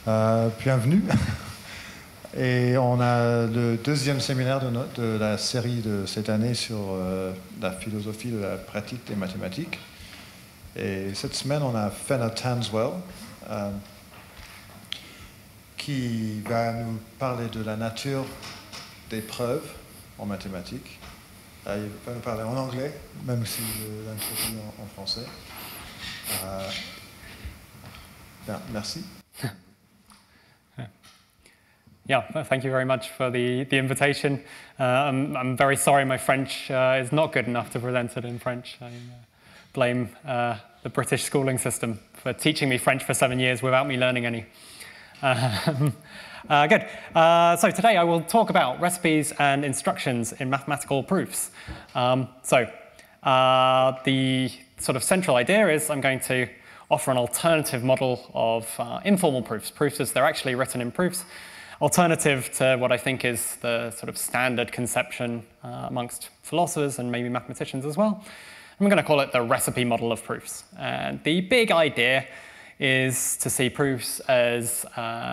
Bienvenue. Et on a le deuxième séminaire de la série de cette année sur la philosophie de la pratique des mathématiques. Et cette semaine, on a Fenner Tanswell qui va nous parler de la nature des preuves en mathématiques. Il va nous parler en anglais, même si je l'introduis en français. Bien, merci. Yeah, thank you very much for the invitation. I'm very sorry my French is not good enough to present it in French. I blame the British schooling system for teaching me French for 7 years without me learning any. Good. So today I will talk about recipes and instructions in mathematical proofs. The sort of central idea is I'm going to offer an alternative model of informal proofs, proofs as they're actually written in proofs, alternative to what I think is the sort of standard conception amongst philosophers and maybe mathematicians as well. I'm going to call it the recipe model of proofs. And the big idea is to see proofs as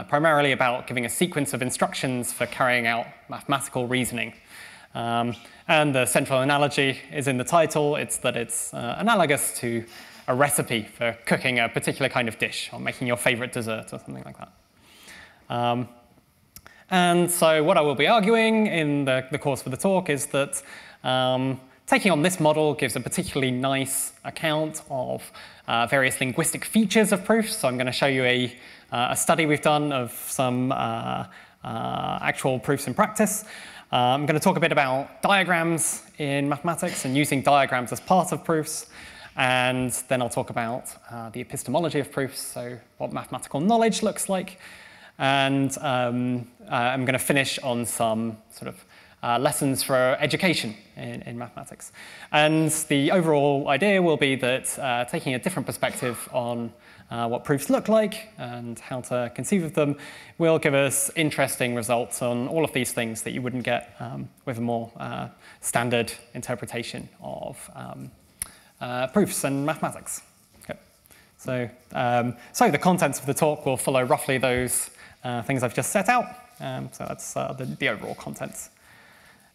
primarily about giving a sequence of instructions for carrying out mathematical reasoning. And the central analogy is in the title. It's that it's analogous to a recipe for cooking a particular kind of dish or making your favorite dessert or something like that. And so what I will be arguing in the course for the talk is that taking on this model gives a particularly nice account of various linguistic features of proofs. So I'm going to show you a study we've done of some actual proofs in practice. I'm going to talk a bit about diagrams in mathematics and using diagrams as part of proofs. And then I'll talk about the epistemology of proofs, so what mathematical knowledge looks like. And I'm going to finish on some sort of lessons for education in mathematics. And the overall idea will be that taking a different perspective on what proofs look like and how to conceive of them will give us interesting results on all of these things that you wouldn't get with a more standard interpretation of proofs and mathematics. Okay. So the contents of the talk will follow roughly those things I've just set out. So that's the overall contents.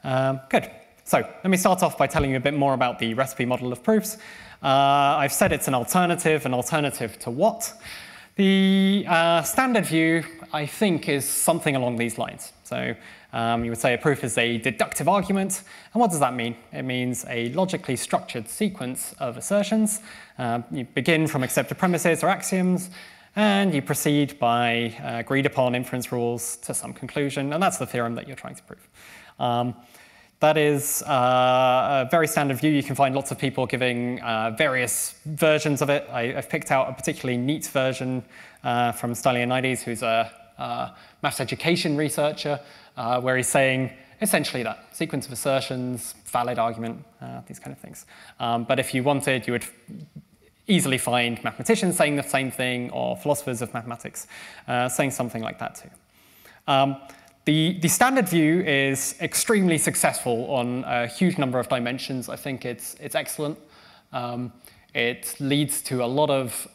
Good. So let me start off by telling you a bit more about the recipe model of proofs. I've said it's an alternative to what? The standard view, I think, is something along these lines. So you would say a proof is a deductive argument. And what does that mean? It means a logically structured sequence of assertions. You begin from accepted premises or axioms, and you proceed by agreed upon inference rules to some conclusion, and that's the theorem that you're trying to prove. That is a very standard view. You can find lots of people giving various versions of it. I've picked out a particularly neat version from Stylianides, who's a maths education researcher, where he's saying essentially that sequence of assertions, valid argument, these kind of things. But if you wanted, you would easily find mathematicians saying the same thing, or philosophers of mathematics saying something like that too. The standard view is extremely successful on a huge number of dimensions. I think it's excellent. It leads to a lot of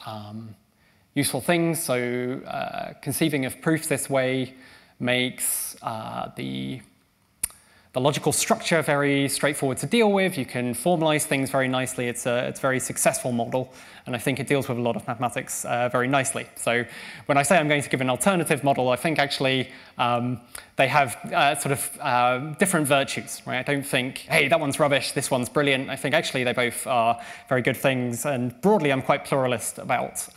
useful things. So conceiving of proofs this way makes the logical structure very straightforward to deal with. You can formalize things very nicely. It's a very successful model, and I think it deals with a lot of mathematics very nicely. So when I say I'm going to give an alternative model, I think actually they have sort of different virtues, right? I don't think, hey, that one's rubbish, this one's brilliant. I think actually they both are very good things, and broadly I'm quite pluralist about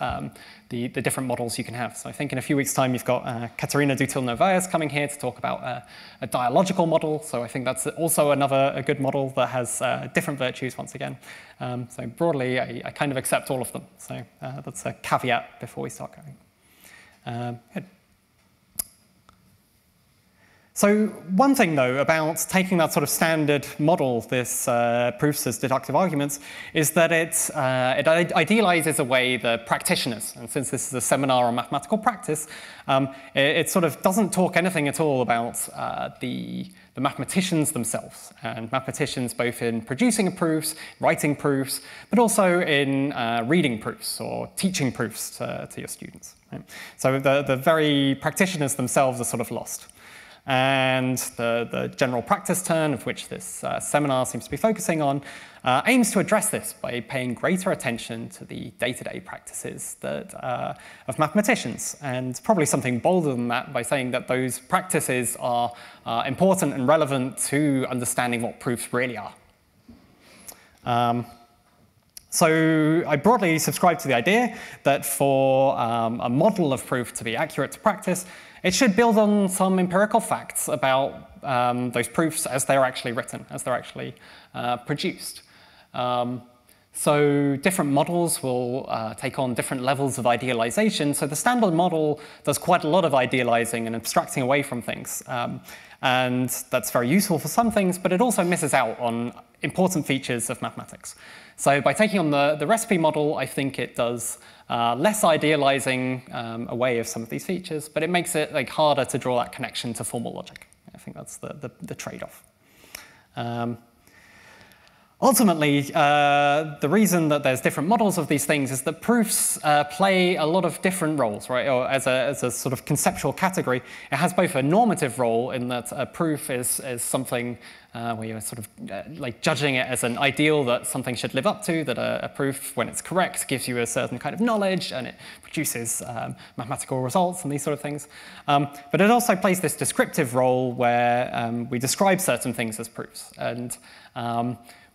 the different models you can have. So I think in a few weeks' time you've got Katerina Dutil-Novaes coming here to talk about a dialogical model. So I think that's also a good model that has different virtues once again. So broadly, I kind of accept all of them. So that's a caveat before we start going. Good. So one thing, though, about taking that sort of standard model, this proofs as deductive arguments, is that it idealizes away the practitioners. And since this is a seminar on mathematical practice, it sort of doesn't talk anything at all about the mathematicians themselves. And mathematicians both in producing proofs, writing proofs, but also in reading proofs or teaching proofs to your students. Right? So the very practitioners themselves are sort of lost. And the general practice turn, of which this seminar seems to be focusing on, aims to address this by paying greater attention to the day-to-day practices of mathematicians, and probably something bolder than that by saying that those practices are important and relevant to understanding what proofs really are. So I broadly subscribe to the idea that for a model of proof to be accurate to practice, it should build on some empirical facts about those proofs as they're actually written, as they're actually produced. So different models will take on different levels of idealization. So the standard model does quite a lot of idealizing and abstracting away from things. And that's very useful for some things, but it also misses out on important features of mathematics. So by taking on the recipe model, I think it does less idealizing away of some of these features, but it makes it harder to draw that connection to formal logic. I think that's the trade-off. Ultimately, the reason that there's different models of these things is that proofs play a lot of different roles, right? Or as a sort of conceptual category, it has both a normative role in that a proof is something where you're sort of judging it as an ideal that something should live up to, that a proof, when it's correct, gives you a certain kind of knowledge and it produces mathematical results and these sort of things. But it also plays this descriptive role where we describe certain things as proofs. And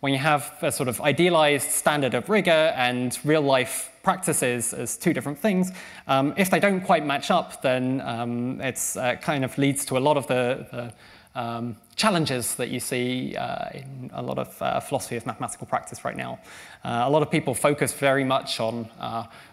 when you have a sort of idealized standard of rigor and real-life practices as two different things, if they don't quite match up, then it's kind of leads to a lot of the challenges that you see in a lot of philosophy of mathematical practice right now. A lot of people focus very much on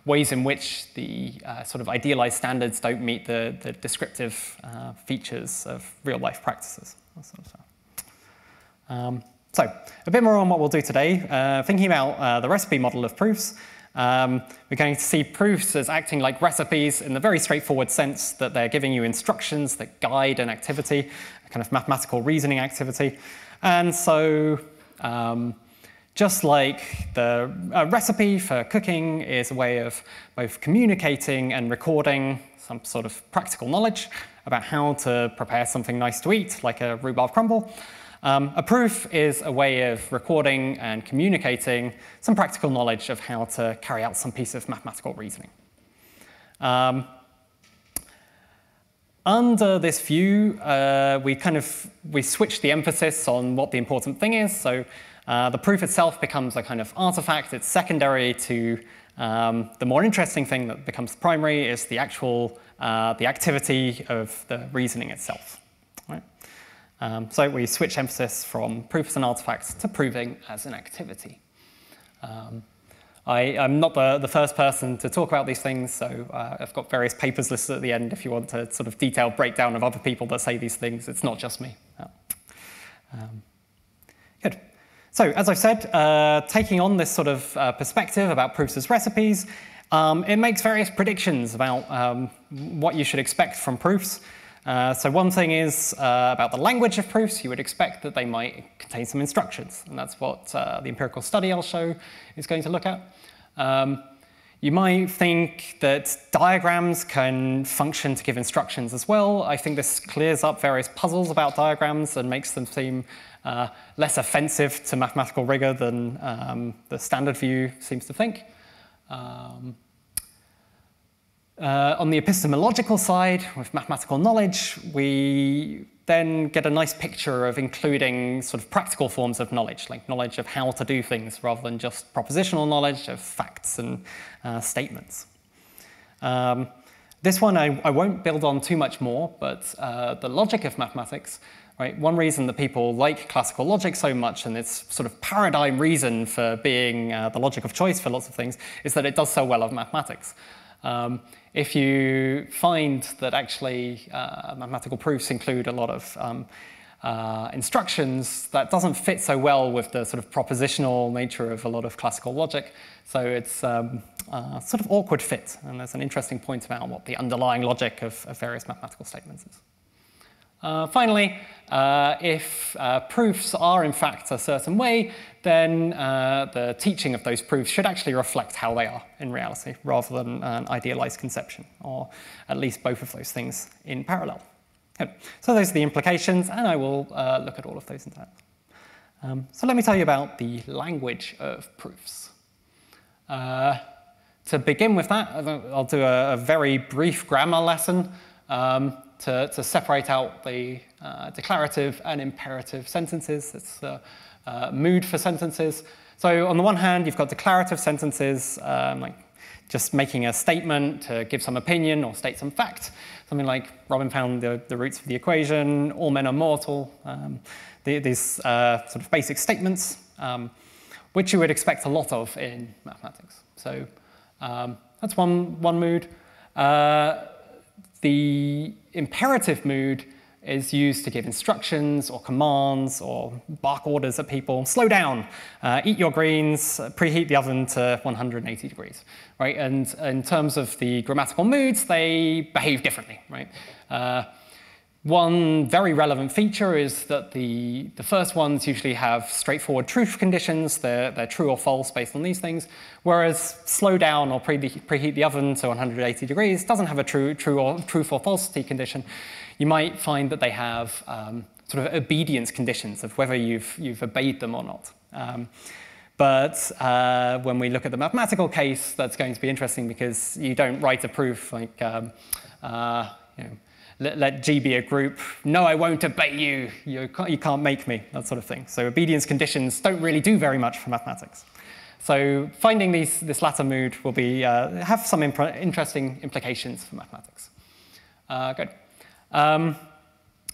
ways in which the sort of idealized standards don't meet the descriptive features of real-life practices. That sort of stuff. So, a bit more on what we'll do today. Thinking about the recipe model of proofs, we're going to see proofs as acting like recipes in the very straightforward sense that they're giving you instructions that guide an activity, a kind of mathematical reasoning activity. And so, just like the recipe for cooking is a way of both communicating and recording some sort of practical knowledge about how to prepare something nice to eat, like a rhubarb crumble, a proof is a way of recording and communicating some practical knowledge of how to carry out some piece of mathematical reasoning. Under this view, we switch the emphasis on what the important thing is. So the proof itself becomes a kind of artifact. It's secondary to the more interesting thing that becomes primary is the actual the activity of the reasoning itself. Right? So we switch emphasis from proof as an artifact to proving as an activity. I'm not the first person to talk about these things, so I've got various papers listed at the end if you want a sort of detailed breakdown of other people that say these things. It's not just me. Good. So, as I've said, taking on this sort of perspective about proofs as recipes, it makes various predictions about what you should expect from proofs. So one thing is about the language of proofs. You would expect that they might contain some instructions, and that's what the empirical study I'll show is going to look at. You might think that diagrams can function to give instructions as well. I think this clears up various puzzles about diagrams and makes them seem less offensive to mathematical rigor than the standard view seems to think. On the epistemological side, with mathematical knowledge, we then get a nice picture of including sort of practical forms of knowledge, like knowledge of how to do things, rather than just propositional knowledge of facts and statements. This one I won't build on too much more, but the logic of mathematics, right? One reason that people like classical logic so much, and its sort of paradigm reason for being the logic of choice for lots of things, is that it does so well of mathematics. If you find that actually mathematical proofs include a lot of instructions, that doesn't fit so well with the sort of propositional nature of a lot of classical logic. So it's sort of awkward fit, and there's an interesting point about what the underlying logic of various mathematical statements is. Finally, if proofs are in fact a certain way, then the teaching of those proofs should actually reflect how they are in reality, rather than an idealized conception, or at least both of those things in parallel. Good. So those are the implications, and I will look at all of those in turn. So let me tell you about the language of proofs. To begin with that, I'll do a very brief grammar lesson to separate out the declarative and imperative sentences. It's the mood for sentences. So on the one hand, you've got declarative sentences, like just making a statement to give some opinion or state some fact. Something like, Robin found the roots of the equation, all men are mortal. These sort of basic statements, which you would expect a lot of in mathematics. So that's one mood. The imperative mood is used to give instructions or commands or bark orders at people. Slow down, eat your greens, preheat the oven to 180 degrees, right? And in terms of the grammatical moods, they behave differently, right? One very relevant feature is that the first ones usually have straightforward truth conditions. They're true or false based on these things, whereas slow down or preheat the oven to 180 degrees doesn't have a truth or falsity condition. You might find that they have sort of obedience conditions of whether you've obeyed them or not. But when we look at the mathematical case, that's going to be interesting because you don't write a proof like, let G be a group. No, I won't obey you. You can't make me, that sort of thing. So obedience conditions don't really do very much for mathematics. So finding this latter mood will be have some interesting implications for mathematics. Good.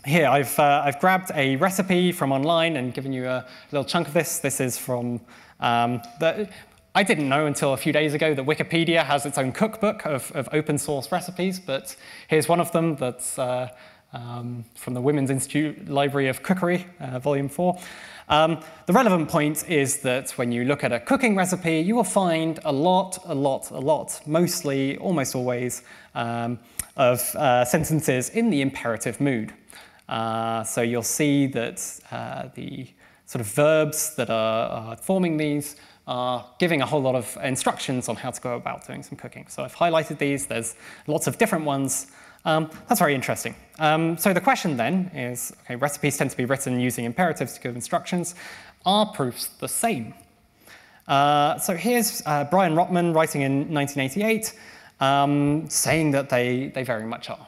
Here, I've grabbed a recipe from online and given you a little chunk of this. This is from I didn't know until a few days ago that Wikipedia has its own cookbook of open source recipes, but here's one of them that's from the Women's Institute Library of Cookery, Volume 4. The relevant point is that when you look at a cooking recipe, you will find a lot, mostly, almost always, of sentences in the imperative mood. So you'll see that the sort of verbs that are forming these are giving a whole lot of instructions on how to go about doing some cooking. So I've highlighted these. There's lots of different ones. That's very interesting. So the question then is, okay, recipes tend to be written using imperatives to give instructions. Are proofs the same? So here's Brian Rotman writing in 1988, saying that they very much are.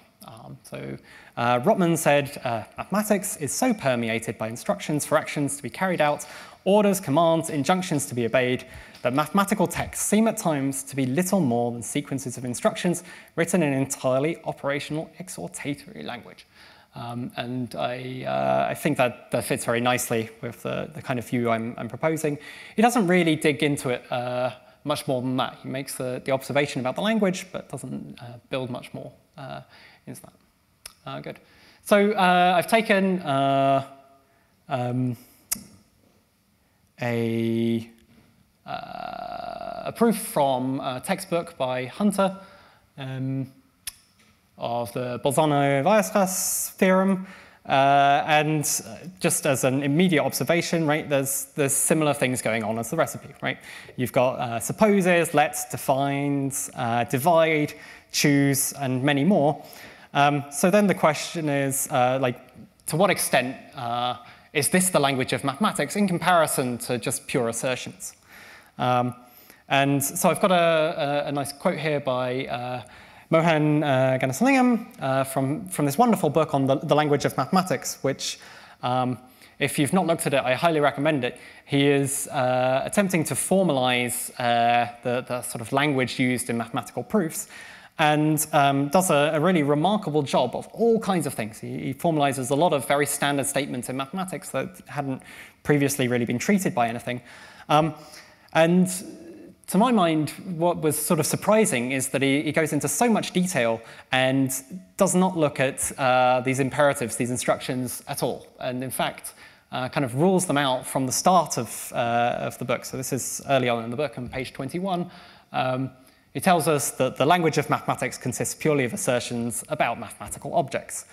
So Rotman said, mathematics is so permeated by instructions for actions to be carried out, orders, commands, injunctions to be obeyed, that mathematical texts seem at times to be little more than sequences of instructions written in entirely operational exhortatory language. And I think that fits very nicely with the kind of view I'm proposing. He doesn't really dig into it much more than that. He makes the observation about the language, but doesn't build much more into that. Good. So I've taken a proof from a textbook by Hunter of the Bolzano-Weierstrass theorem, and just as an immediate observation, right, there's similar things going on as the recipe, right? You've got supposes, lets, defines, divide, choose, and many more. So then the question is, like, to what extent is this the language of mathematics in comparison to just pure assertions? And so I've got a nice quote here by Mohan Ghanasalingam from this wonderful book on the language of mathematics, which, if you've not looked at it, I highly recommend it. He is attempting to formalize the sort of language used in mathematical proofs, and does a really remarkable job of all kinds of things. He formalizes a lot of very standard statements in mathematics that hadn't previously really been treated by anything. And to my mind, what was sort of surprising is that he goes into so much detail and does not look at these imperatives, these instructions at all. And in fact, kind of rules them out from the start of the book. So this is early on in the book on page 21. It tells us that the language of mathematics consists purely of assertions about mathematical objects.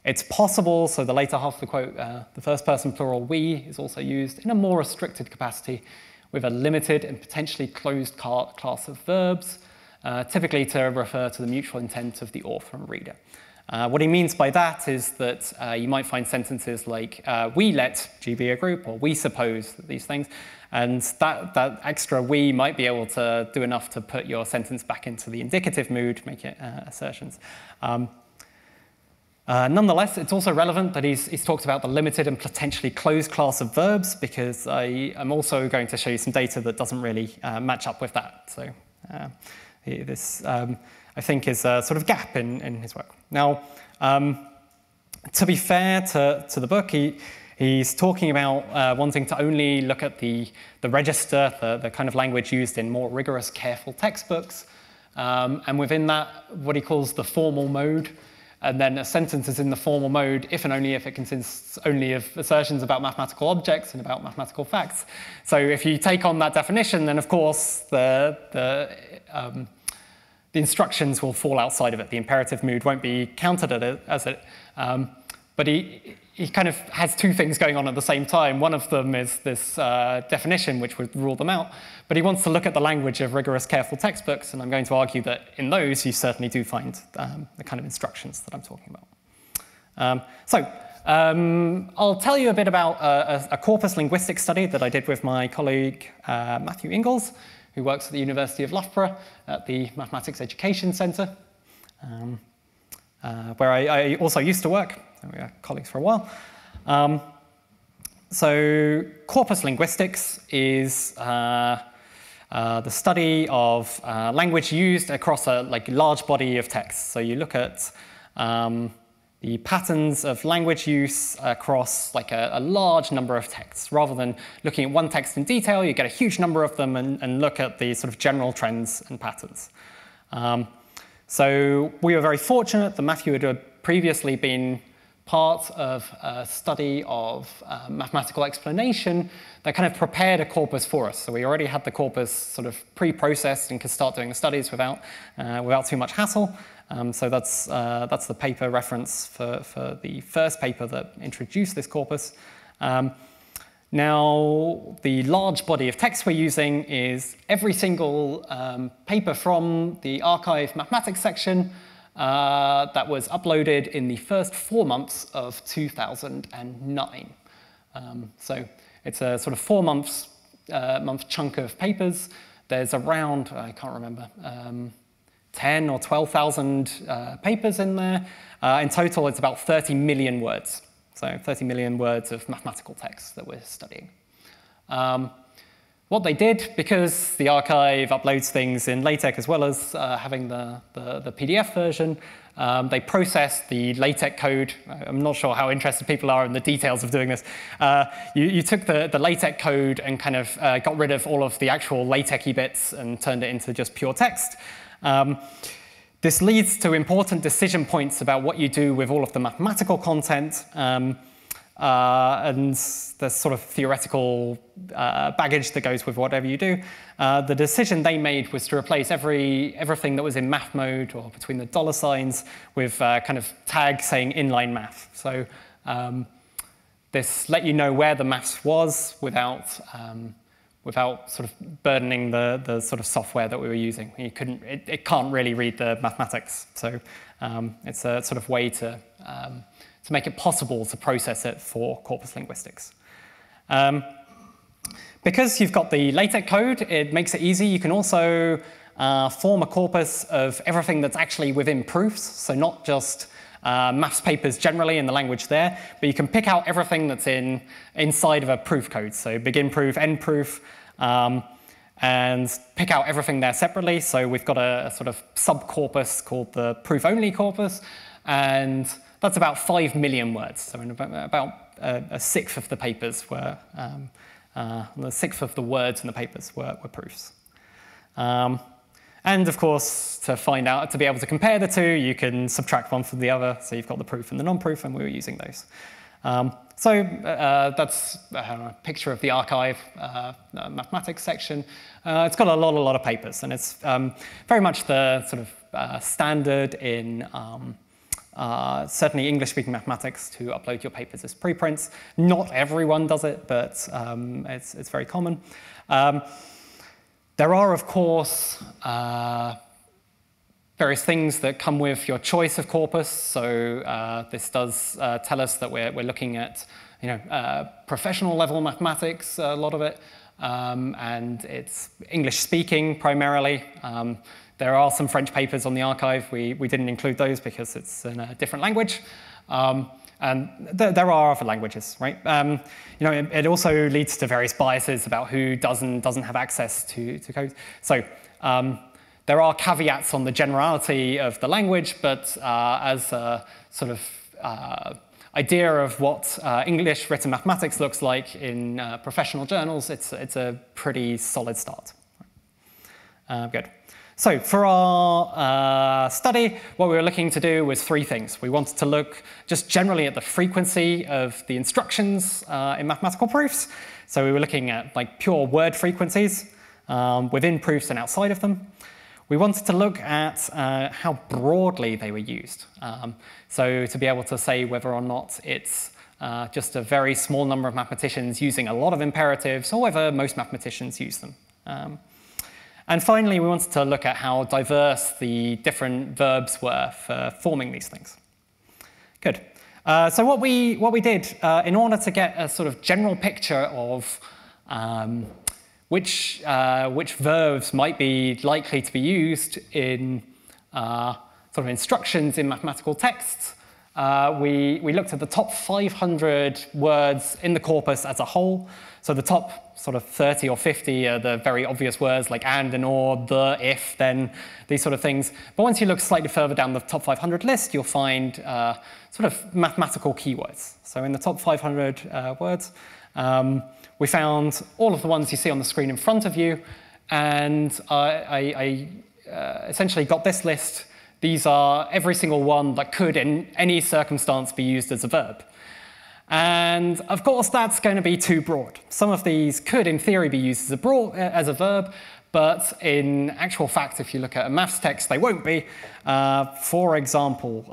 It's possible, so the later half of the quote, the first person plural we is also used in a more restricted capacity with a limited and potentially closed class of verbs, typically to refer to the mutual intent of the author and reader. What he means by that is that you might find sentences like, we let G be a group, or we suppose these things, and that extra we might be able to do enough to put your sentence back into the indicative mood, make it assertions. Nonetheless, it's also relevant that he's talked about the limited and potentially closed class of verbs, because I'm also going to show you some data that doesn't really match up with that. So this, I think, is a sort of gap in his work. Now, to be fair to the book, he's talking about wanting to only look at the register, the kind of language used in more rigorous, careful textbooks, and within that, what he calls the formal mode. And then a sentence is in the formal mode if and only if it consists only of assertions about mathematical objects and about mathematical facts. So if you take on that definition, then of course the instructions will fall outside of it. The imperative mood won't be counted as it. But he kind of has two things going on at the same time. One of them is this definition, which would rule them out. But he wants to look at the language of rigorous, careful textbooks, and I'm going to argue that in those you certainly do find the kind of instructions that I'm talking about. I'll tell you a bit about a corpus linguistic study that I did with my colleague Matthew Ingalls, who works at the University of Loughborough at the Mathematics Education Centre, where I also used to work. We were colleagues for a while. So corpus linguistics is the study of language used across a large body of text. So you look at the patterns of language use across a large number of texts. Rather than looking at one text in detail, you get a huge number of them and look at the sort of general trends and patterns. So we were very fortunate that Matthew had previously been part of a study of mathematical explanation that kind of prepared a corpus for us. So we already had the corpus sort of pre-processed and could start doing the studies without too much hassle. So that's the paper reference for the first paper that introduced this corpus. Now, the large body of text we're using is every single paper from the archive mathematics section that was uploaded in the first 4 months of 2009. So it's a sort of 4 month chunk of papers. There's around, I can't remember, 10 or 12,000 papers in there. In total, it's about 30 million words. So 30 million words of mathematical text that we're studying. What they did, because the archive uploads things in LaTeX as well as having the PDF version, they processed the LaTeX code. I'm not sure how interested people are in the details of doing this. You took the LaTeX code and kind of got rid of all of the actual LaTeX-y bits and turned it into just pure text. This leads to important decision points about what you do with all of the mathematical content. And there's sort of theoretical baggage that goes with whatever you do. The decision they made was to replace everything that was in math mode or between the dollar signs with kind of tag saying inline math. So this let you know where the maths was without sort of burdening the sort of software that we were using. It can't really read the mathematics. So it's a sort of way to make it possible to process it for corpus linguistics. Because you've got the LaTeX code, it makes it easy. You can also form a corpus of everything that's actually within proofs, so not just maths papers generally in the language there, but you can pick out everything that's inside of a proof code, so begin proof, end proof, and pick out everything there separately. So we've got a sort of sub-corpus called the proof-only corpus, and that's about 5 million words. So in about a sixth of the papers were The sixth of the words in the papers were proofs. And of course, to be able to compare the two, you can subtract one from the other. So you've got the proof and the non-proof, and we were using those. That's a picture of the archive mathematics section. It's got a lot of papers, and it's very much the sort of standard in certainly English-speaking mathematics to upload your papers as preprints. Not everyone does it, but it's very common. There are, of course, various things that come with your choice of corpus. So this does tell us that we're looking at professional level mathematics, a lot of it, and it's English speaking primarily. There are some French papers on the archive. We didn't include those because it's in a different language. And there are other languages, right? It also leads to various biases about who does and doesn't have access to code. So there are caveats on the generality of the language, but as a sort of idea of what English written mathematics looks like in professional journals, it's a pretty solid start. Good. So for our study, what we were looking to do was three things. We wanted to look just generally at the frequency of the instructions in mathematical proofs. So we were looking at like pure word frequencies within proofs and outside of them. We wanted to look at how broadly they were used. So to be able to say whether or not it's just a very small number of mathematicians using a lot of imperatives, or whether most mathematicians use them. And finally, we wanted to look at how diverse the different verbs were for forming these things. Good. So what we did in order to get a sort of general picture of which verbs might be likely to be used in sort of instructions in mathematical texts, we looked at the top 500 words in the corpus as a whole. So the top sort of 30 or 50 are the very obvious words like and or, the, if, then, these sort of things. But once you look slightly further down the top 500 list, you'll find sort of mathematical keywords. So in the top 500 words, we found all of the ones you see on the screen in front of you, and I essentially got this list. These are every single one that could in any circumstance be used as a verb. And of course, that's going to be too broad. Some of these could, in theory, be used as a verb, but in actual fact, if you look at a maths text, they won't be. For example,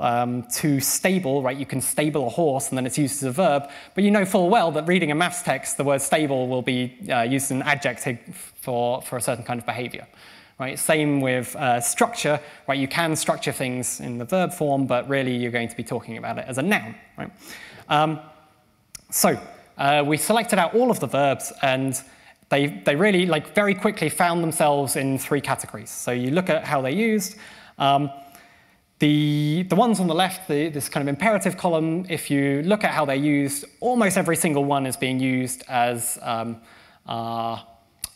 to stable, right? You can stable a horse, and then it's used as a verb, but you know full well that reading a maths text, the word stable will be used as an adjective for a certain kind of behavior. Right? Same with structure, right? You can structure things in the verb form, but really you're going to be talking about it as a noun, right? So we selected out all of the verbs, and they really very quickly found themselves in three categories. So you look at how they're used. The ones on the left, this kind of imperative column, if you look at how they're used, almost every single one is being used as a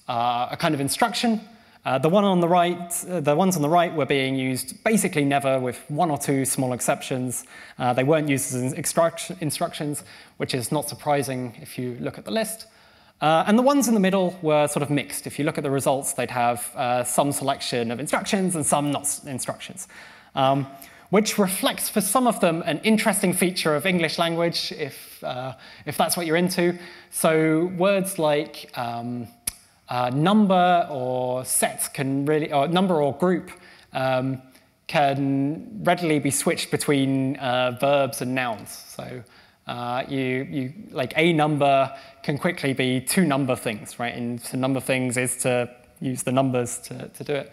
kind of instruction. The ones on the right were being used basically never, with one or two small exceptions. They weren't used as instructions, which is not surprising if you look at the list. And the ones in the middle were sort of mixed. If you look at the results, they'd have some selection of instructions and some not instructions, which reflects for some of them an interesting feature of English language, if that's what you're into. So words like number or set can really, or number or group can readily be switched between verbs and nouns. So you like a number can quickly be two number things, right? And to number things is to use the numbers to do it.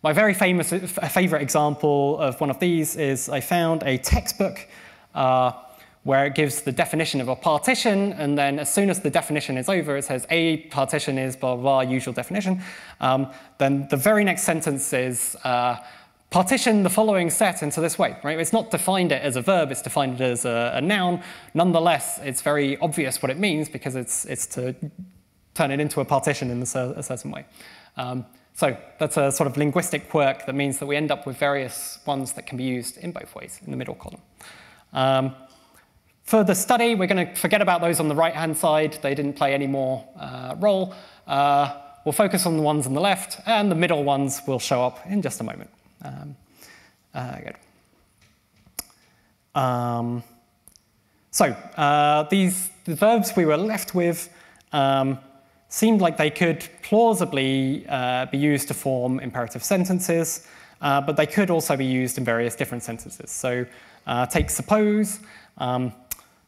My very favorite example of one of these is I found a textbook where it gives the definition of a partition, and then as soon as the definition is over, it says a partition is blah, blah, blah, usual definition. Then the very next sentence is partition the following set into this way, right? It's not defined it as a verb, it's defined it as a noun. Nonetheless, it's very obvious what it means because it's to turn it into a partition in a certain way. So that's a sort of linguistic quirk that means that we end up with various ones that can be used in both ways in the middle column. For the study, we're going to forget about those on the right-hand side. They didn't play any more role. We'll focus on the ones on the left, and the middle ones will show up in just a moment. Good. The verbs we were left with seemed like they could plausibly be used to form imperative sentences, but they could also be used in various different sentences. So take suppose.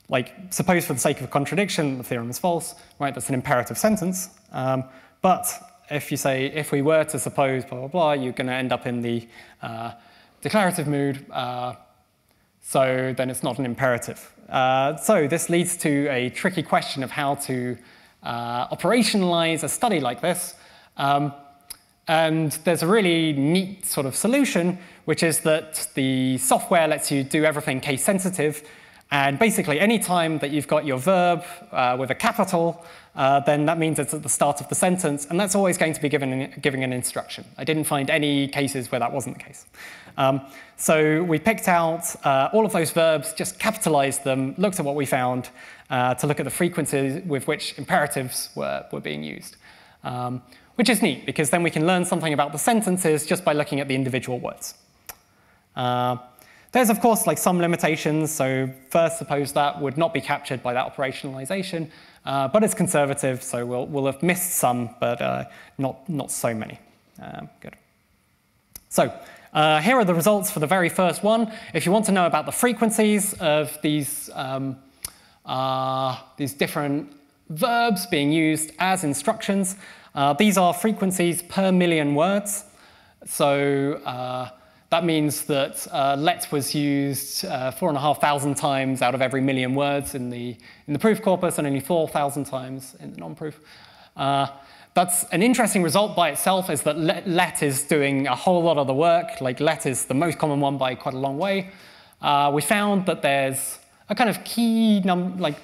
Like, suppose for the sake of a contradiction, the theorem is false, right? That's an imperative sentence. But if you say, if we were to suppose blah, blah, blah, you're going to end up in the declarative mood. So then it's not an imperative. So this leads to a tricky question of how to operationalize a study like this. And there's a really neat sort of solution, which is that the software lets you do everything case sensitive. And basically, any time that you've got your verb with a capital, then that means it's at the start of the sentence, and that's always going to be giving an instruction. I didn't find any cases where that wasn't the case. So we picked out all of those verbs, just capitalized them, looked at what we found to look at the frequencies with which imperatives were being used, which is neat, because then we can learn something about the sentences just by looking at the individual words. There's, of course, like some limitations. So first, suppose that would not be captured by that operationalization, but it's conservative, so we'll have missed some, but not so many. Good. So here are the results for the very first one. If you want to know about the frequencies of these different verbs being used as instructions, these are frequencies per million words. So that means that let was used 4,500 times out of every million words in the proof corpus, and only 4,000 times in the non-proof. That's an interesting result by itself, is that let is doing a whole lot of the work. Like, let is the most common one by quite a long way. We found that there's a kind of key number, like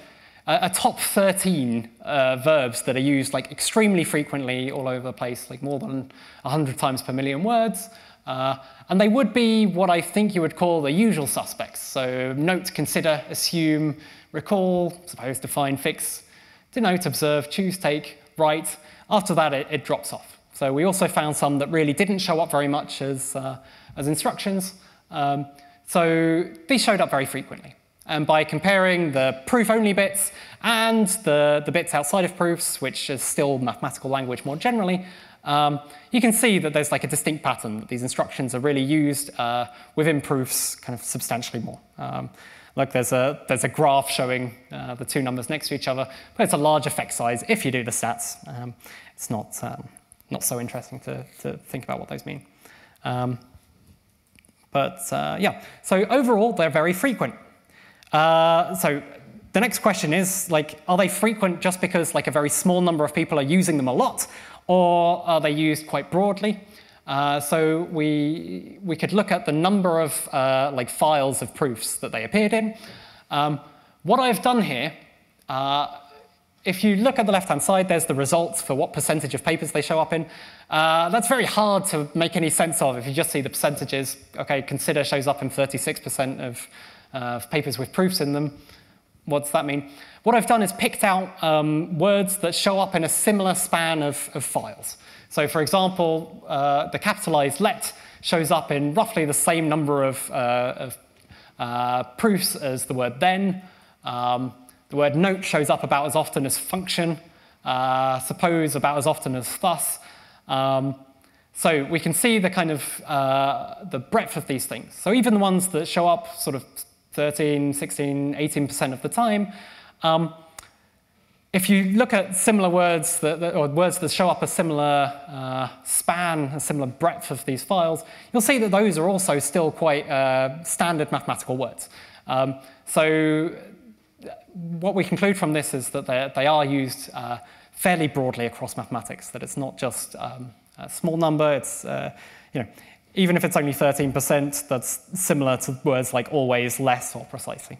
a top 13 verbs that are used like extremely frequently all over the place, like more than 100 times per million words. And they would be what I think you would call the usual suspects. So note, consider, assume, recall, suppose, define, fix, denote, observe, choose, take, write. After that, it drops off. So we also found some that really didn't show up very much as instructions. So these showed up very frequently. And by comparing the proof-only bits and the bits outside of proofs, which is still mathematical language more generally, you can see that there's like a distinct pattern, that these instructions are really used within proofs kind of substantially more. Look, there's a graph showing the two numbers next to each other, but it's a large effect size if you do the stats. It's not so interesting to think about what those mean. Yeah, so overall, they're very frequent. So the next question is, like, are they frequent just because like a very small number of people are using them a lot, or are they used quite broadly? So we could look at the number of like files of proofs that they appeared in. What I've done here, if you look at the left-hand side, there's the results for what percentage of papers they show up in. That's very hard to make any sense of if you just see the percentages. Okay, consider shows up in 36% of papers with proofs in them. What does that mean? What I've done is picked out words that show up in a similar span of files. So for example, the capitalized let shows up in roughly the same number of proofs as the word then. The word note shows up about as often as function, suppose about as often as thus. So we can see the kind of the breadth of these things. So even the ones that show up sort of 13, 16, 18% of the time, if you look at similar words, or words that show up a similar span, a similar breadth of these files, you'll see that those are also still quite standard mathematical words. So what we conclude from this is that they are used fairly broadly across mathematics, that it's not just a small number. It's, you know, even if it's only 13%, that's similar to words like always, less, or precisely.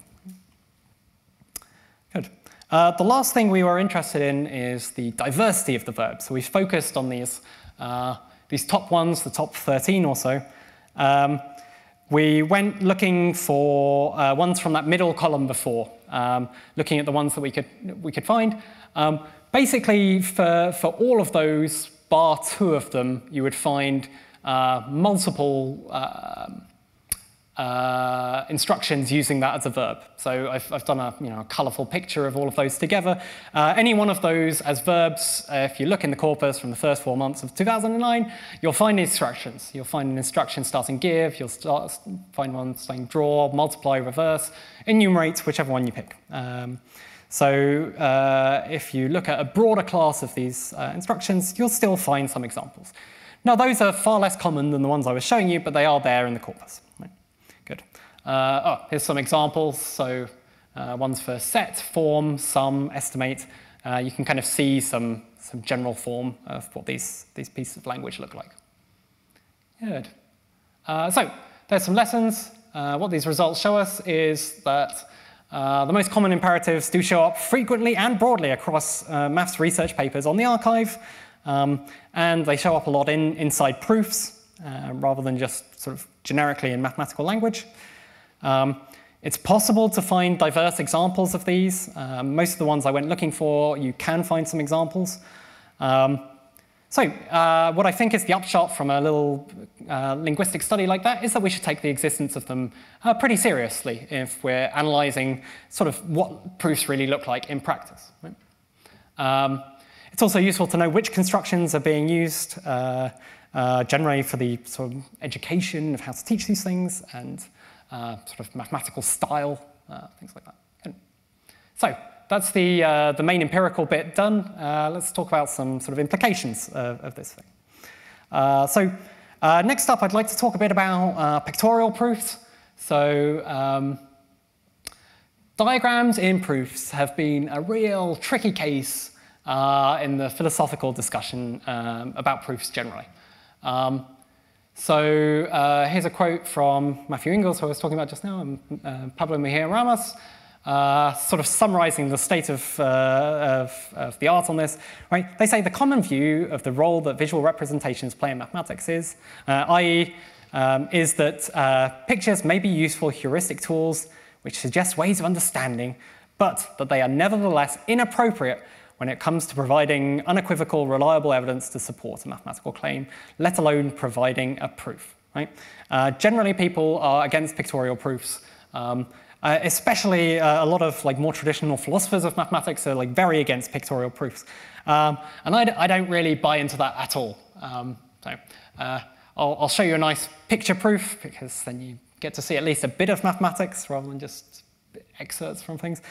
Good. The last thing we were interested in is the diversity of the verbs. So we focused on these top ones, the top 13 or so. we went looking for ones from that middle column before, looking at the ones that we could find. Basically, for all of those, bar 2 of them, you would find multiple instructions using that as a verb. So I've done a colourful picture of all of those together. Any one of those as verbs, if you look in the corpus from the first 4 months of 2009, you'll find instructions. You'll find an instruction starting give, you'll find one starting draw, multiply, reverse, enumerate, whichever one you pick. So if you look at a broader class of these instructions, you'll still find some examples. Now, those are far less common than the ones I was showing you, but they are there in the corpus. Right. Good. Here's some examples. So ones for set, form, sum, estimate. You can kind of see some general form of what these pieces of language look like. Good. So there's some lessons. What these results show us is that the most common imperatives do show up frequently and broadly across maths research papers on the archive, and they show up a lot inside proofs rather than just sort of generically in mathematical language. It's possible to find diverse examples of these. Most of the ones I went looking for, you can find some examples. So what I think is the upshot from a little linguistic study like that is that we should take the existence of them pretty seriously if we're analysing sort of what proofs really look like in practice. Right? It's also useful to know which constructions are being used generally for the sort of education of how to teach these things and sort of mathematical style, things like that. Good. So that's the main empirical bit done. Let's talk about some sort of implications of this thing. So next up, I'd like to talk a bit about pictorial proofs. So diagrams in proofs have been a real tricky case in the philosophical discussion about proofs generally. So here's a quote from Matthew Ingalls, who I was talking about just now, and Pablo Mejia Ramos, sort of summarizing the state of the art on this. Right? They say the common view of the role that visual representations play in mathematics is, i.e., is that pictures may be useful heuristic tools which suggest ways of understanding, but that they are nevertheless inappropriate when it comes to providing unequivocal, reliable evidence to support a mathematical claim, let alone providing a proof. Right? Generally, people are against pictorial proofs. Especially a lot of more traditional philosophers of mathematics are very against pictorial proofs. And I don't really buy into that at all. I'll show you a nice picture proof, because then you get to see at least a bit of mathematics rather than just excerpts from things.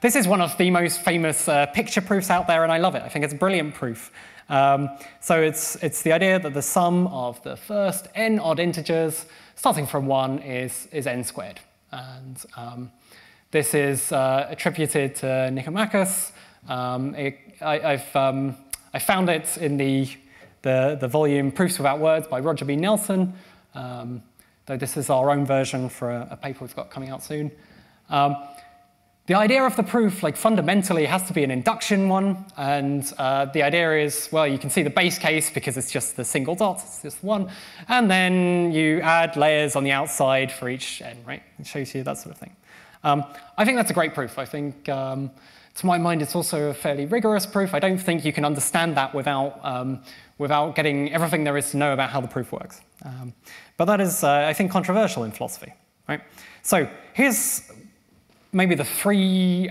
This is one of the most famous picture proofs out there, and I love it. I think it's a brilliant proof. So it's the idea that the sum of the first n odd integers, starting from 1, is n squared. And this is attributed to Nicomachus. I found it in the volume Proofs Without Words by Roger B. Nelson, though this is our own version for a paper we've got coming out soon. The idea of the proof, fundamentally, has to be an induction one, and the idea is, well, you can see the base case because it's just the single dot, it's just one, and then you add layers on the outside for each n, right? It shows you that sort of thing. I think that's a great proof. I think, to my mind, it's also a fairly rigorous proof. I don't think you can understand that without getting everything there is to know about how the proof works. But that is, I think, controversial in philosophy, right? So here's maybe the 3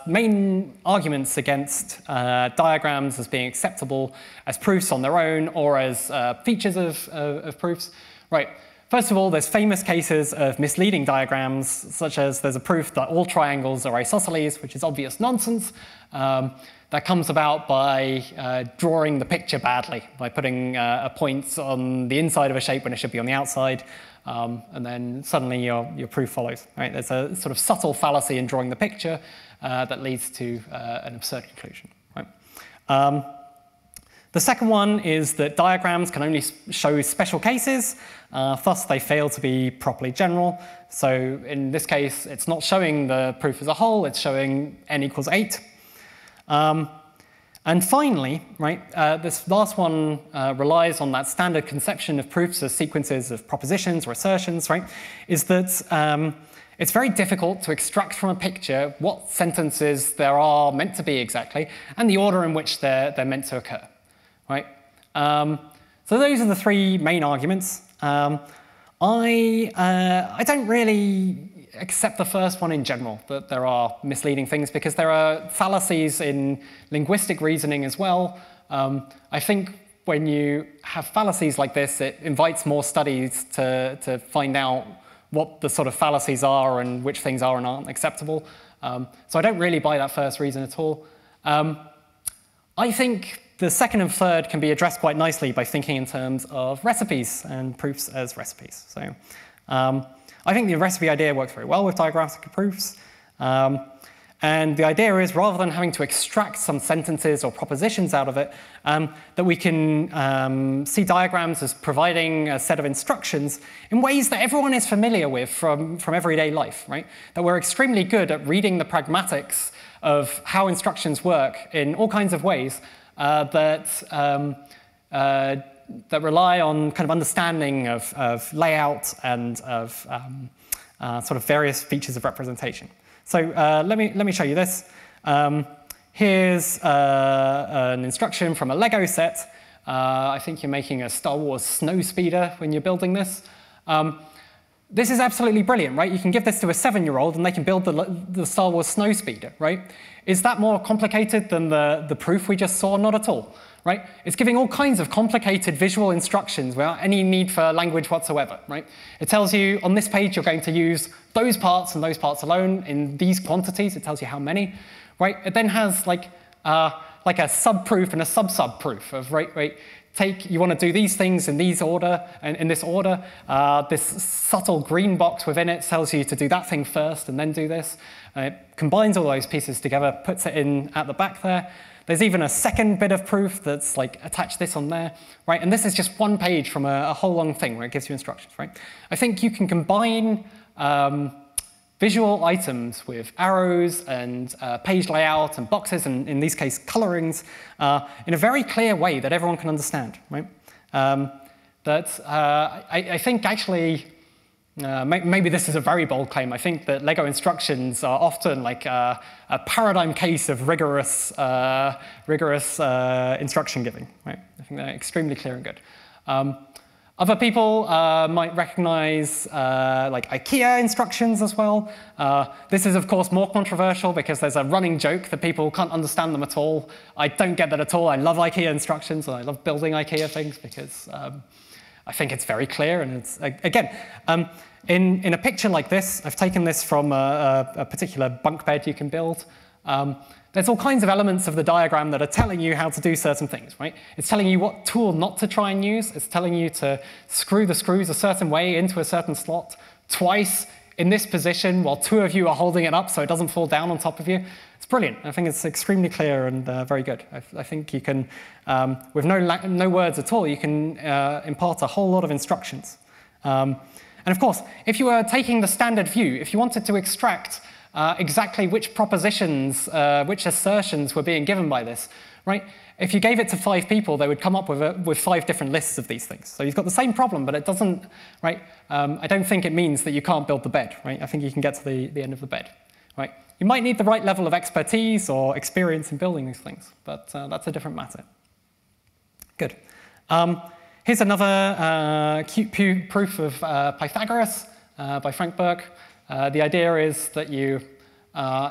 main arguments against diagrams as being acceptable as proofs on their own or as features of proofs. Right. First of all, there's famous cases of misleading diagrams, such as there's a proof that all triangles are isosceles, which is obvious nonsense. That comes about by drawing the picture badly, by putting a point on the inside of a shape when it should be on the outside. And then suddenly your proof follows. Right? There's a sort of subtle fallacy in drawing the picture that leads to an absurd conclusion. Right? The second one is that diagrams can only show special cases, thus they fail to be properly general. So in this case, it's not showing the proof as a whole, it's showing n equals 8. And finally, right, this last one relies on that standard conception of proofs as sequences of propositions or assertions, right, is that it's very difficult to extract from a picture what sentences there are meant to be exactly and the order in which they're meant to occur, right? So those are the three main arguments. I don't really accept the first one in general, that there are misleading things, because there are fallacies in linguistic reasoning as well. I think when you have fallacies like this, it invites more studies to find out what the sort of fallacies are and which things are and aren't acceptable. So I don't really buy that first reason at all. I think the second and third can be addressed quite nicely by thinking in terms of recipes and proofs as recipes. So I think the recipe idea works very well with diagrammatic proofs. And the idea is, rather than having to extract some sentences or propositions out of it, that we can see diagrams as providing a set of instructions in ways that everyone is familiar with from everyday life, right? That we're extremely good at reading the pragmatics of how instructions work in all kinds of ways that rely on kind of understanding of layout and of sort of various features of representation. So let me show you this. Here's an instruction from a Lego set. I think you're making a Star Wars snow speeder when you're building this. This is absolutely brilliant, right? You can give this to a 7-year-old and they can build the Star Wars snow speeder, right? Is that more complicated than the proof we just saw? Not at all, right? It's giving all kinds of complicated visual instructions without any need for language whatsoever, right? It tells you on this page you're going to use those parts and those parts alone in these quantities. It tells you how many, right? It then has like a sub-proof and a sub-sub-proof of, right, you want to do these things in these order, and in this order. This subtle green box within it tells you to do that thing first and then do this. It combines all those pieces together, puts it in at the back there. There's even a second bit of proof that's like attached this on there, right? And this is just one page from a whole long thing where it gives you instructions, right? I think you can combine visual items with arrows and page layout and boxes, and in this case, colorings, in a very clear way that everyone can understand, right? I think actually, maybe this is a very bold claim. I think that Lego instructions are often like a paradigm case of rigorous instruction giving, right? I think they're extremely clear and good. Other people might recognize like IKEA instructions as well. This is, of course, more controversial because there's a running joke that people can't understand them at all. I don't get that at all. I love IKEA instructions, and I love building IKEA things because I think it's very clear. And it's, again, in a picture like this, I've taken this from a particular bunk bed you can build. There's all kinds of elements of the diagram that are telling you how to do certain things, right? It's telling you what tool not to try and use. It's telling you to screw the screws a certain way into a certain slot twice in this position while two of you are holding it up so it doesn't fall down on top of you. It's brilliant. I think it's extremely clear and very good. I think you can, with no words at all, you can impart a whole lot of instructions. And of course, if you were taking the standard view, if you wanted to extract exactly which propositions, which assertions were being given by this, right? If you gave it to 5 people, they would come up with 5 different lists of these things. So you've got the same problem, but it doesn't, right? I don't think it means that you can't build the bed, right? I think you can get to the end of the bed, right? You might need the right level of expertise or experience in building these things, but that's a different matter. Good. Here's another cute proof of Pythagoras by Frank Burke. The idea is that you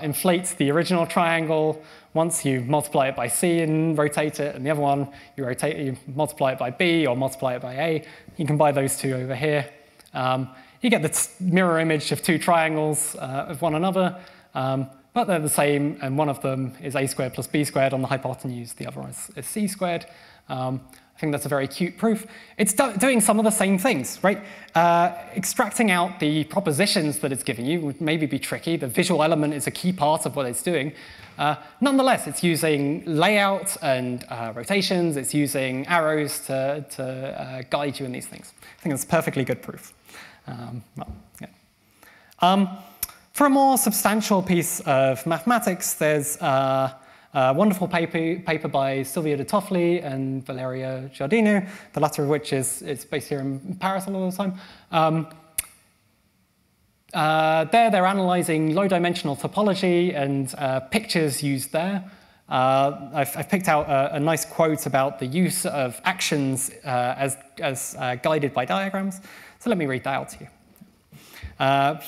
inflate the original triangle once you multiply it by C and rotate it, and the other one you multiply it by B or multiply it by A. You combine those two over here. You get the mirror image of 2 triangles of one another, but they're the same, and one of them is A squared plus B squared on the hypotenuse, the other is C squared. I think that's a very cute proof. It's doing some of the same things, right? Extracting out the propositions that it's giving you would maybe be tricky. The visual element is a key part of what it's doing. Nonetheless, it's using layout and rotations. It's using arrows to guide you in these things. I think that's a perfectly good proof. Well, yeah. For a more substantial piece of mathematics, there's Wonderful paper by Silvia de Toffoli and Valeria Giardino, the latter of which is based here in Paris a lot of the time. They're analyzing low-dimensional topology and pictures used there. I've picked out a nice quote about the use of actions as guided by diagrams. So let me read that out to you.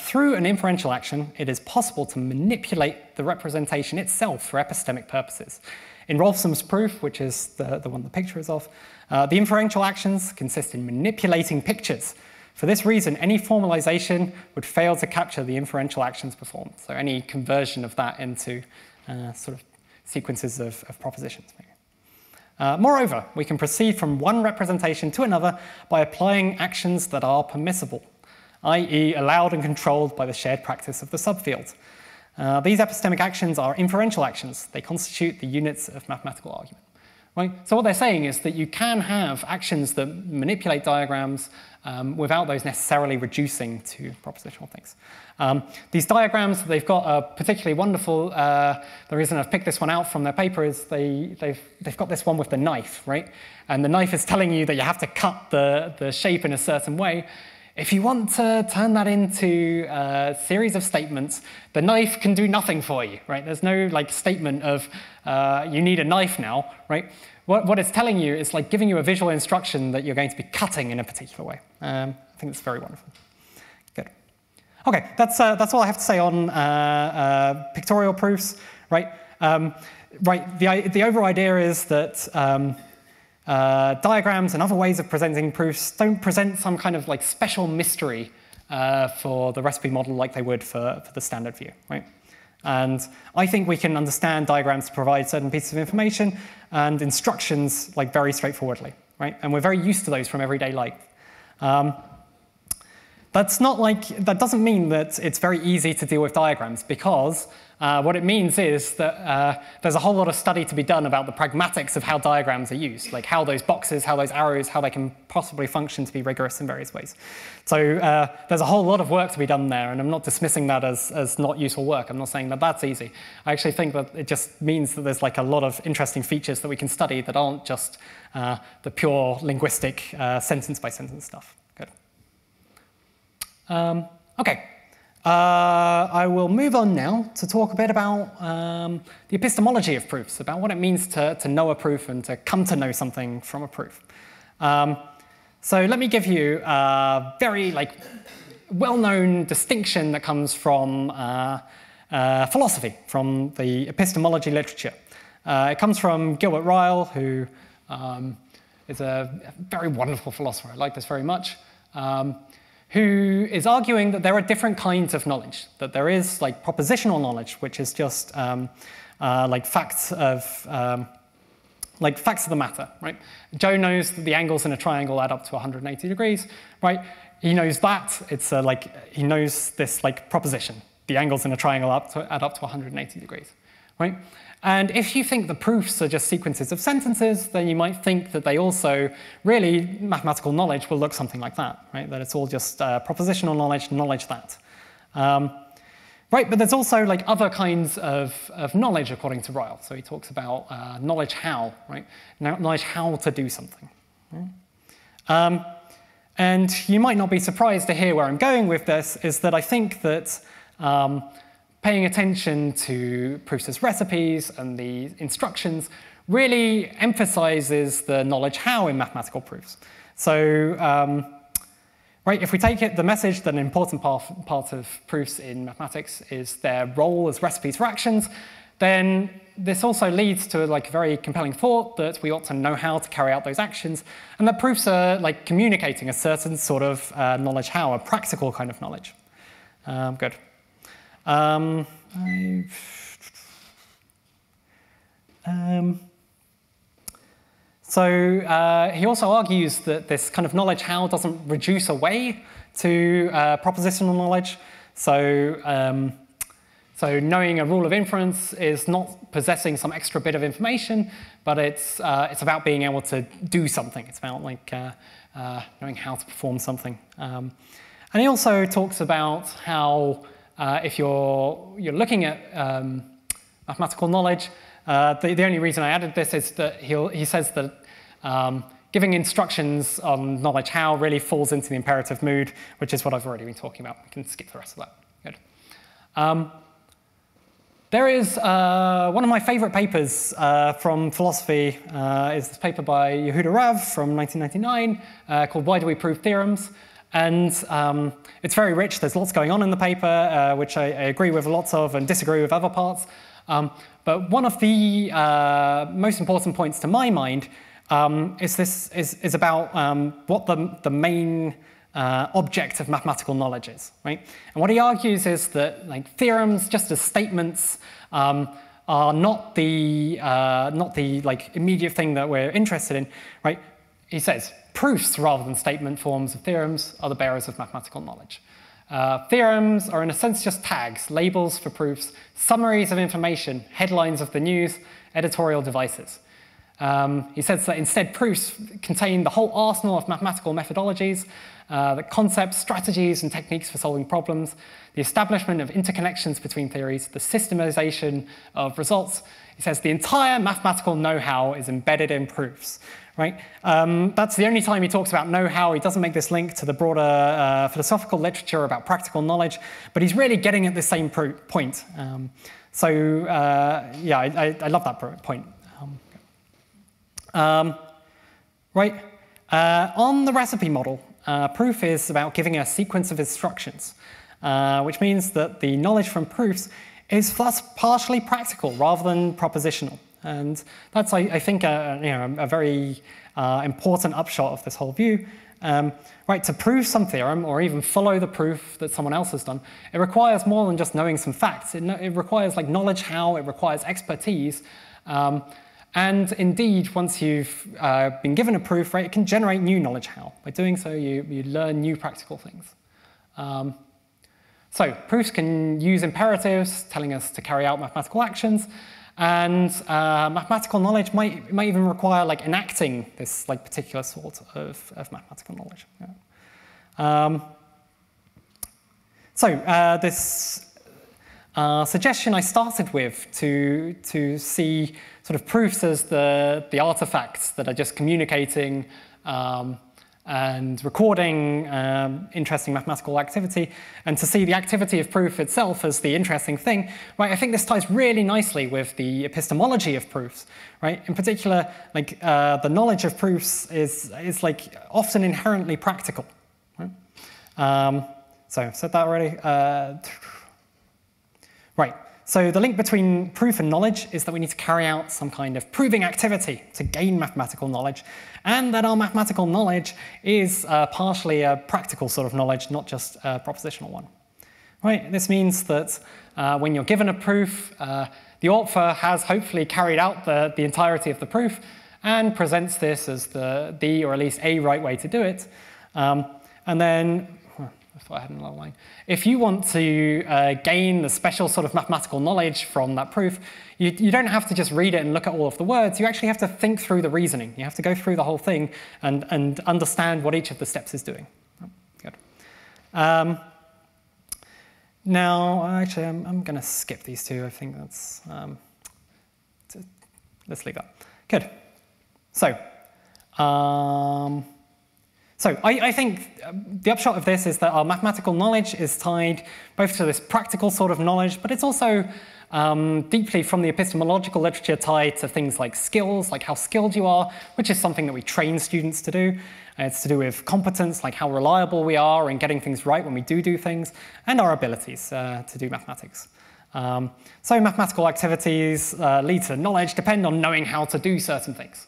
Through an inferential action, it is possible to manipulate the representation itself for epistemic purposes. In Rolfson's proof, which is the one the picture is of, the inferential actions consist in manipulating pictures. For this reason, any formalization would fail to capture the inferential actions performed. So any conversion of that into sort of sequences of propositions. Moreover, we can proceed from one representation to another by applying actions that are permissible, i.e. allowed and controlled by the shared practice of the subfield. These epistemic actions are inferential actions. They constitute the units of mathematical argument. Right? So what they're saying is that you can have actions that manipulate diagrams without those necessarily reducing to propositional things. These diagrams, they've got a particularly wonderful, the reason I've picked this one out from their paper is they've got this one with the knife, right? And the knife is telling you that you have to cut the shape in a certain way. If you want to turn that into a series of statements, the knife can do nothing for you, right? There's no like statement of you need a knife now, right? What it's telling you is like giving you a visual instruction that you're going to be cutting in a particular way. I think it's very wonderful. Good. Okay, that's all I have to say on pictorial proofs, right? The overall idea is that diagrams and other ways of presenting proofs don't present some kind of like special mystery for the recipe model like they would for the standard view, right? And I think we can understand diagrams to provide certain pieces of information and instructions like very straightforwardly, right? And we're very used to those from everyday life. That doesn't mean that it's very easy to deal with diagrams, because what it means is that there's a whole lot of study to be done about the pragmatics of how diagrams are used, like how those boxes, how those arrows, how they can possibly function to be rigorous in various ways. So there's a whole lot of work to be done there, and I'm not dismissing that as not useful work. I'm not saying that that's easy. I actually think that it just means that there's like a lot of interesting features that we can study that aren't just the pure linguistic sentence-by-sentence stuff. Good. Okay. I will move on now to talk a bit about the epistemology of proofs, about what it means to know a proof and to come to know something from a proof. So let me give you a very well-known distinction that comes from philosophy, from the epistemology literature. It comes from Gilbert Ryle, who is a very wonderful philosopher. I like this very much. Who is arguing that there are different kinds of knowledge, that there is like propositional knowledge, which is just facts of the matter, right? Joe knows that the angles in a triangle add up to 180 degrees, right? He knows that. It's he knows this proposition. The angles in a triangle add up to 180 degrees, right? And if you think the proofs are just sequences of sentences, then you might think that they also, really, mathematical knowledge will look something like that, right? That it's all just propositional knowledge that. Right, but there's also other kinds of knowledge according to Ryle. So he talks about knowledge how, right? Knowledge how to do something. Right? And you might not be surprised to hear where I'm going with this, is that I think that paying attention to proofs as recipes and the instructions really emphasizes the knowledge how in mathematical proofs. So, right, if we take it, the message that an important part of proofs in mathematics is their role as recipes for actions, then this also leads to a very compelling thought that we ought to know how to carry out those actions, and that proofs are communicating a certain sort of knowledge how, a practical kind of knowledge. Good. So he also argues that this kind of knowledge how doesn't reduce away to propositional knowledge. So, so knowing a rule of inference is not possessing some extra bit of information, but it's about being able to do something. It's about knowing how to perform something. And he also talks about how if you're looking at mathematical knowledge, The only reason I added this is that he says that giving instructions on knowledge how really falls into the imperative mood, which is what I've already been talking about. We can skip the rest of that. Good. There is one of my favorite papers from philosophy is this paper by Yehuda Rav from 1999 called Why Do We Prove Theorems? And it's very rich. There's lots going on in the paper, which I agree with lots of and disagree with other parts. But one of the most important points to my mind is about what the main object of mathematical knowledge is, right? And what he argues is that theorems, just as statements, are not the immediate thing that we're interested in, right? He says proofs rather than statement forms of theorems are the bearers of mathematical knowledge. Theorems are in a sense just tags, labels for proofs, summaries of information, headlines of the news, editorial devices. He says that instead proofs contain the whole arsenal of mathematical methodologies, the concepts, strategies, and techniques for solving problems, the establishment of interconnections between theories, the systematization of results. He says the entire mathematical know-how is embedded in proofs. Right? That's the only time he talks about know-how. He doesn't make this link to the broader philosophical literature about practical knowledge, but he's really getting at the same point. Yeah, I love that point. Right. On the recipe model, proof is about giving a sequence of instructions, which means that the knowledge from proofs is thus partially practical rather than propositional. And that's, I think, a very important upshot of this whole view. Right, to prove some theorem or even follow the proof that someone else has done, it requires more than just knowing some facts. It requires knowledge how, it requires expertise. And indeed, once you've been given a proof, right, it can generate new knowledge how. By doing so, you learn new practical things. So proofs can use imperatives, telling us to carry out mathematical actions. And mathematical knowledge might even require enacting this particular sort of mathematical knowledge. Yeah. This suggestion I started with to see sort of proofs as the artifacts that are just communicating and recording interesting mathematical activity, and to see the activity of proof itself as the interesting thing, right? I think this ties really nicely with the epistemology of proofs, right? In particular, the knowledge of proofs is often inherently practical, right? So I said that already. Right. So the link between proof and knowledge is that we need to carry out some kind of proving activity to gain mathematical knowledge, and that our mathematical knowledge is partially a practical sort of knowledge, not just a propositional one. Right? This means that when you're given a proof, the author has hopefully carried out the entirety of the proof and presents this as the or at least a right way to do it. And then, if I had another line, if you want to gain the special sort of mathematical knowledge from that proof, you don't have to just read it and look at all of the words. You actually have to think through the reasoning. You have to go through the whole thing and understand what each of the steps is doing. Oh, good. Now, actually, I'm going to skip these two. I think that's... let's leave that. Good. So I think the upshot of this is that our mathematical knowledge is tied both to this practical sort of knowledge, but it's also deeply from the epistemological literature tied to things like skills, like how skilled you are, which is something that we train students to do. It's to do with competence, like how reliable we are in getting things right when we do things, and our abilities to do mathematics. So mathematical activities lead to knowledge, depend on knowing how to do certain things.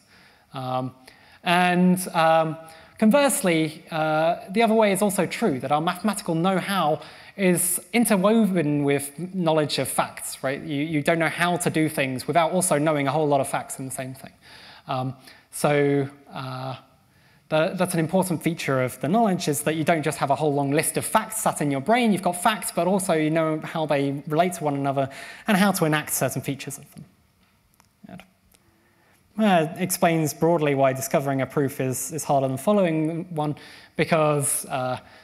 Conversely, the other way is also true, that our mathematical know-how is interwoven with knowledge of facts, right? You don't know how to do things without also knowing a whole lot of facts in the same thing. That's an important feature of the knowledge, is that you don't just have a whole long list of facts sat in your brain. You've got facts, but also you know how they relate to one another and how to enact certain features of them. explains broadly why discovering a proof is harder than following one, because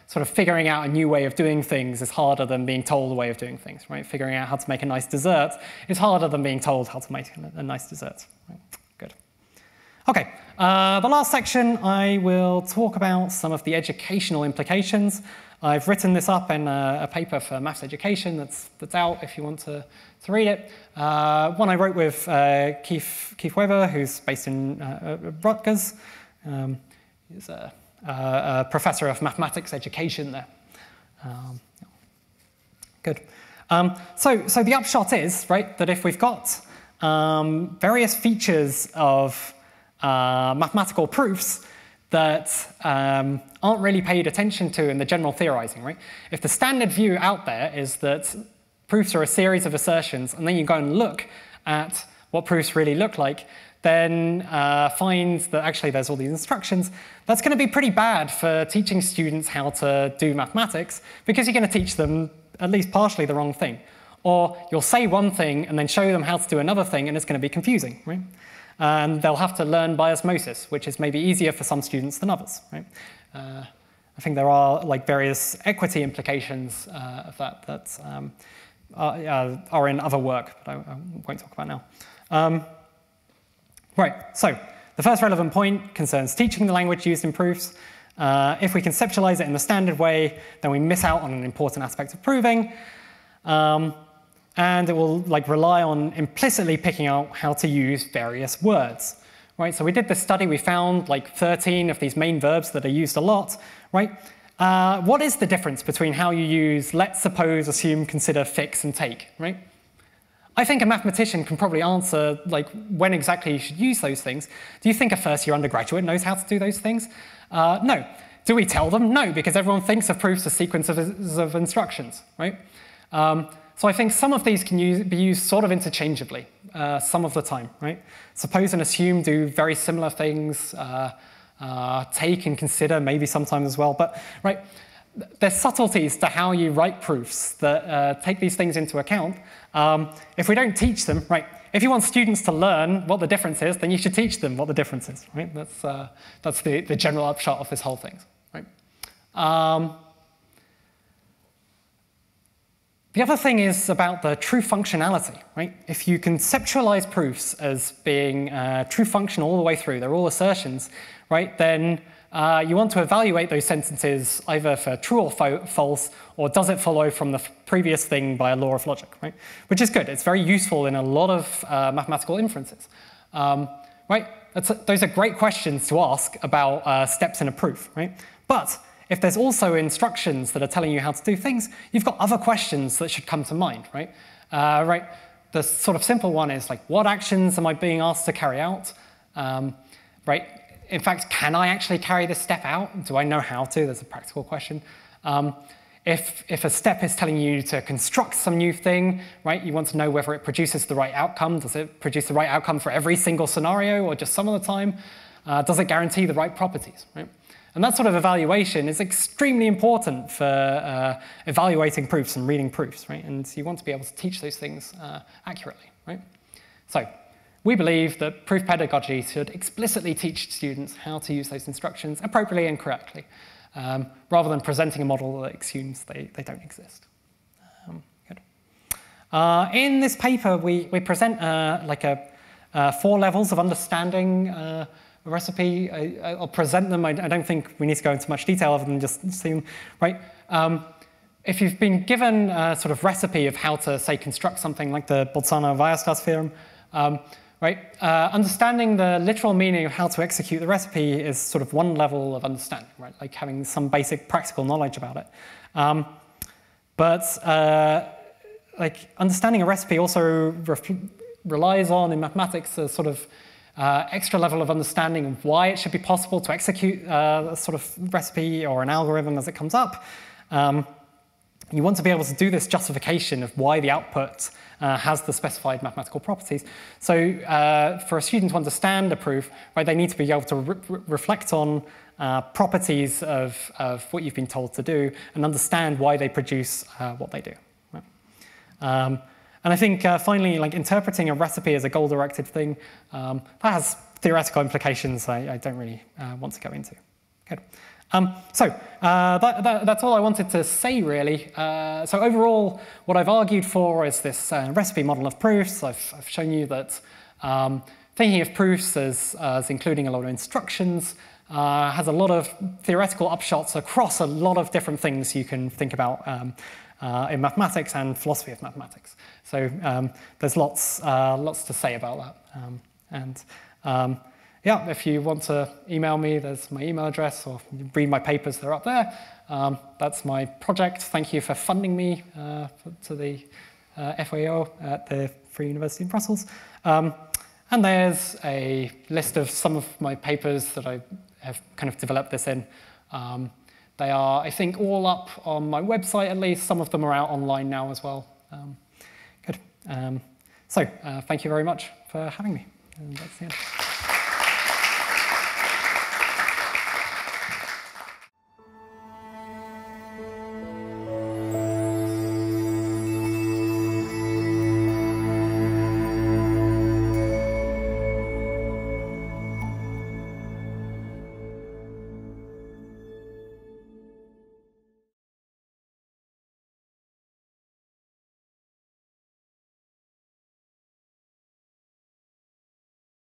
sort of figuring out a new way of doing things is harder than being told a way of doing things, right? Figuring out how to make a nice dessert is harder than being told how to make a nice dessert. Right? Good. Okay, the last section, I will talk about some of the educational implications. I've written this up in a paper for maths education that's out if you want to read it. One I wrote with Keith Weber, who's based in Rutgers. He's a professor of mathematics education there. Good. So the upshot is, right, that if we've got various features of mathematical proofs that aren't really paid attention to in the general theorizing, right? If the standard view out there is that proofs are a series of assertions, and then you go and look at what proofs really look like, then find that actually there's all these instructions, that's going to be pretty bad for teaching students how to do mathematics, because you're going to teach them at least partially the wrong thing. Or you'll say one thing and then show them how to do another thing, and it's going to be confusing, right? And they'll have to learn by osmosis, which is maybe easier for some students than others, right? I think there are like various equity implications of that are in other work, but I won't talk about now. Right, so the first relevant point concerns teaching the language used in proofs. If we conceptualize it in the standard way, then we miss out on an important aspect of proving. And it will rely on implicitly picking out how to use various words. Right, so we did this study, we found 13 of these main verbs that are used a lot, right? What is the difference between how you use let's suppose, assume, consider, fix, and take, right? I think a mathematician can probably answer when exactly you should use those things. Do you think a first-year undergraduate knows how to do those things? No. Do we tell them? No, because everyone thinks of proofs as sequences of instructions, right? So I think some of these can be used sort of interchangeably some of the time, right? Suppose and assume do very similar things. Take and consider maybe sometimes as well, but right, there's subtleties to how you write proofs that take these things into account. If we don't teach them, right, if you want students to learn what the difference is, then you should teach them what the difference is, right? That's the general upshot of this whole thing, right? The other thing is about the true functionality, right? If you conceptualize proofs as being true function all the way through, they're all assertions, right? Then you want to evaluate those sentences either for true or false, or does it follow from the previous thing by a law of logic, right? Which is good. It's very useful in a lot of mathematical inferences, right? Those are great questions to ask about steps in a proof, right? But if there's also instructions that are telling you how to do things, you've got other questions that should come to mind, right? Right. The sort of simple one is what actions am I being asked to carry out? Right. In fact, can I actually carry this step out? Do I know how to? There's a practical question. If a step is telling you to construct some new thing, right, you want to know whether it produces the right outcome. Does it produce the right outcome for every single scenario or just some of the time? Does it guarantee the right properties, right? And that sort of evaluation is extremely important for evaluating proofs and reading proofs, right? And you want to be able to teach those things accurately, right? So we believe that proof pedagogy should explicitly teach students how to use those instructions appropriately and correctly, rather than presenting a model that assumes they don't exist. Good. In this paper, we present 4 levels of understanding recipe. I'll present them. I don't think we need to go into much detail other than just see them, right? If you've been given a sort of recipe of how to, say, construct something like the Bolzano-Weierstrass theorem, right? Understanding the literal meaning of how to execute the recipe is sort of one level of understanding, right? Like having some basic practical knowledge about it. But understanding a recipe also relies on, in mathematics, a sort of extra level of understanding of why it should be possible to execute a sort of recipe or an algorithm as it comes up. You want to be able to do this justification of why the output has the specified mathematical properties. So for a student to understand a proof, right, they need to be able to reflect on properties of what you've been told to do and understand why they produce what they do. Right? And I think finally, interpreting a recipe as a goal-directed thing, that has theoretical implications I don't really want to go into. Good. That's all I wanted to say, really. So overall, what I've argued for is this recipe model of proofs. I've shown you that thinking of proofs as including a lot of instructions has a lot of theoretical upshots across a lot of different things you can think about in mathematics and philosophy of mathematics. So there's lots to say about that. Yeah, if you want to email me, there's my email address, or read my papers, they're up there. That's my project. Thank you for funding me to the FAO at the Free University in Brussels. And there's a list of some of my papers that I have kind of developed this in. They are, I think, all up on my website at least. Some of them are out online now as well. Good. So thank you very much for having me. And that's the end.